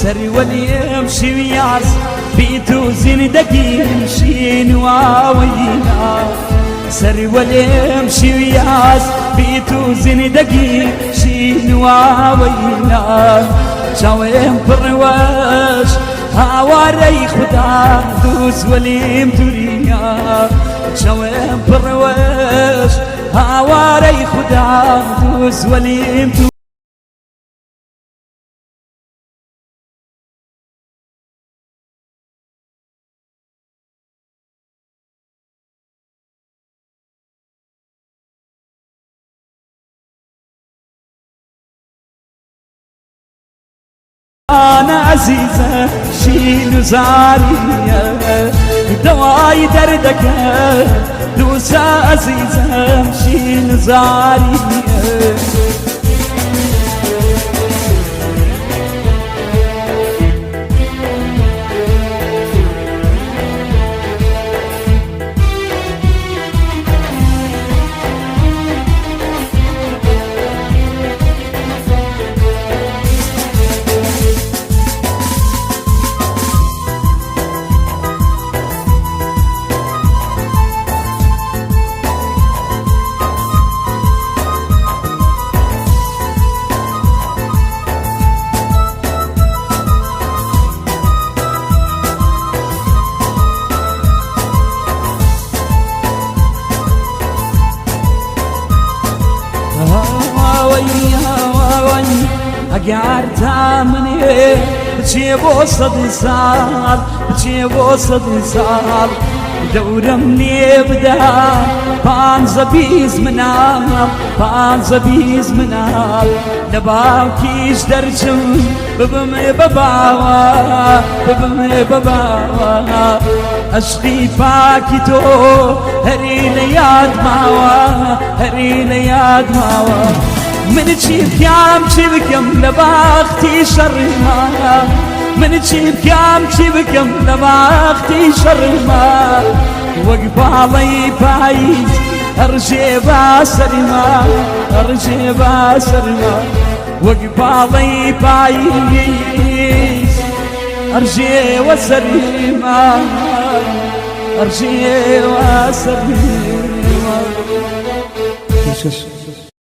سري وليمشي وياس بيتو زين دقيق شين واوينا سري وليمشي وياس بيتو زين دقيق شين واوينا شاوين برواش هاواري خدا دوس وليم توريا شاوين برواش هاواري خدا دوس وليم توريا أنا عزيزة شيل زارية دواي دردك دوسة عزيزة شيل زارية أقعرتها مني بجيبو صد صار بجيبو صد صار دورة مني بدا بان زبيز منال بان زبيز منال نباكيش درجم ببمي بباوا ببمي بباوا أشقي باكيتو هري لياد ماوا هري لياد ماوا من تجيب كام تجيبكم لباختي شرما من تجيب كام تجيبكم لباختي شرما وقبالي بايت ارجي باسرما ارجي باسرما وقبالي بايت ارجي وسرما ارجي وسرما